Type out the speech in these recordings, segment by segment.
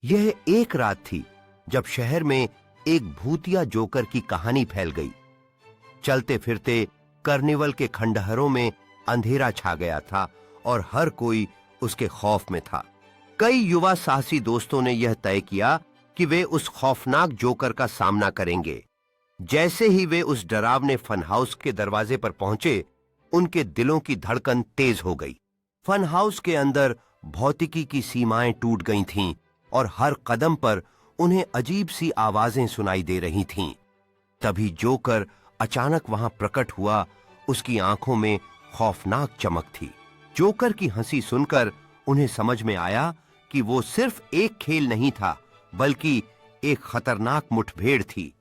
यह एक रात थी जब शहर में एक भूतिया जोकर की कहानी फैल गई। चलते फिरते कार्निवल के खंडहरों में अंधेरा छा गया था और हर कोई उसके खौफ में था। कई युवा साहसी दोस्तों ने यह तय किया कि वे उस खौफनाक जोकर का सामना करेंगे। जैसे ही वे उस डरावने फन हाउस के दरवाजे पर पहुंचे, उनके दिलों की धड़कन तेज हो गई। फन हाउस के अंदर भौतिकी की सीमाएं टूट गई थीं और हर कदम पर उन्हें अजीब सी आवाजें सुनाई दे रही थीं। तभी जोकर अचानक वहां प्रकट हुआ। उसकी आंखों में खौफनाक चमक थी। जोकर की हंसी सुनकर उन्हें समझ में आया कि वो सिर्फ एक खेल नहीं था, बल्कि एक खतरनाक मुठभेड़ थी।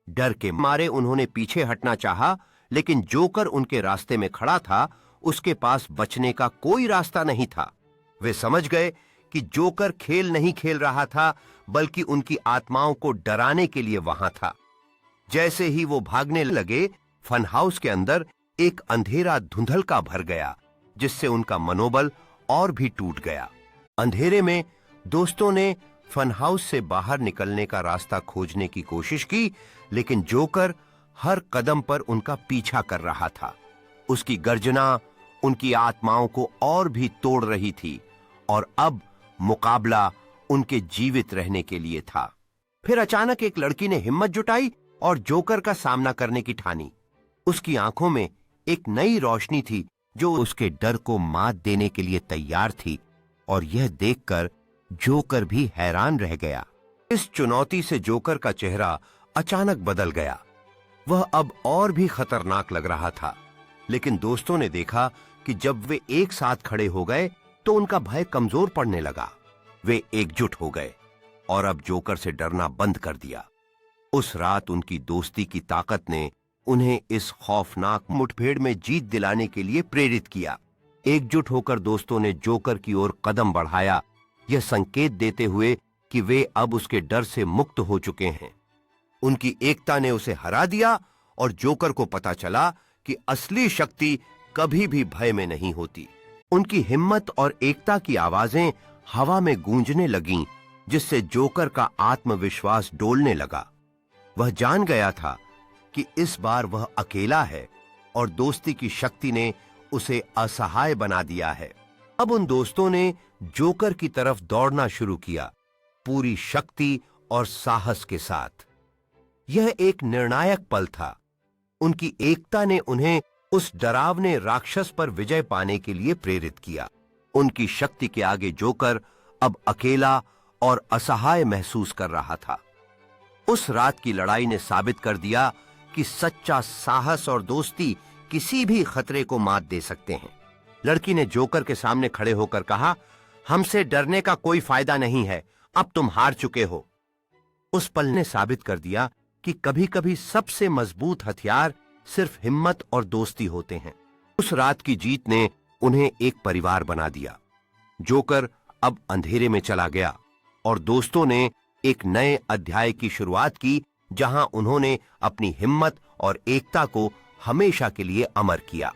डर के मारे उन्होंने पीछे हटना चाहा, लेकिन जोकर उनके रास्ते में खड़ा था। उसके पास बचने का कोई रास्ता नहीं था। वे समझ गए कि जोकर खेल नहीं खेल रहा था, बल्कि उनकी आत्माओं को डराने के लिए वहां था। जैसे ही वो भागने लगे, फन हाउस के अंदर एक अंधेरा धुंधलका भर गया, जिससे उनका मनोबल और भी टूट गया। अंधेरे में दोस्तों ने फन हाउस से बाहर निकलने का रास्ता खोजने की कोशिश की, लेकिन जोकर हर कदम पर उनका पीछा कर रहा था। उसकी गर्जना उनकी आत्माओं को और भी तोड़ रही थी और अब मुकाबला उनके जीवित रहने के लिए था। फिर अचानक एक लड़की ने हिम्मत जुटाई और जोकर का सामना करने की ठानी। उसकी आंखों में एक नई रोशनी थी जो उसके डर को मात देने के लिए तैयार थी, और यह देखकर जोकर भी हैरान रह गया। इस चुनौती से जोकर का चेहरा अचानक बदल गया। वह अब और भी खतरनाक लग रहा था। लेकिन दोस्तों ने देखा कि जब वे एक साथ खड़े हो गए तो उनका भय कमजोर पड़ने लगा। वे एकजुट हो गए और अब जोकर से डरना बंद कर दिया। उस रात उनकी दोस्ती की ताकत ने उन्हें इस खौफनाक मुठभेड़ में जीत दिलाने के लिए प्रेरित किया। एकजुट होकर दोस्तों ने जोकर की ओर कदम बढ़ाया, यह संकेत देते हुए कि वे अब उसके डर से मुक्त हो चुके हैं। उनकी एकता ने उसे हरा दिया और जोकर को पता चला कि असली शक्ति कभी भी भय में नहीं होती। उनकी हिम्मत और एकता की आवाजें हवा में गूंजने लगीं, जिससे जोकर का आत्मविश्वास डोलने लगा। वह जान गया था कि इस बार वह अकेला है और दोस्ती की शक्ति ने उसे असहाय बना दिया है। अब उन दोस्तों ने जोकर की तरफ दौड़ना शुरू किया, पूरी शक्ति और साहस के साथ। यह एक निर्णायक पल था। उनकी एकता ने उन्हें उस डरावने राक्षस पर विजय पाने के लिए प्रेरित किया। उनकी शक्ति के आगे जोकर अब अकेला और असहाय महसूस कर रहा था। उस रात की लड़ाई ने साबित कर दिया कि सच्चा साहस और दोस्ती किसी भी खतरे को मात दे सकते हैं। लड़की ने जोकर के सामने खड़े होकर कहा, हमसे डरने का कोई फायदा नहीं है, अब तुम हार चुके हो। उस पल ने साबित कर दिया कि कभी-कभी सबसे मजबूत हथियार सिर्फ हिम्मत और दोस्ती होते हैं। उस रात की जीत ने उन्हें एक परिवार बना दिया। जोकर अब अंधेरे में चला गया और दोस्तों ने एक नए अध्याय की शुरुआत की, जहां उन्होंने अपनी हिम्मत और एकता को हमेशा के लिए अमर किया।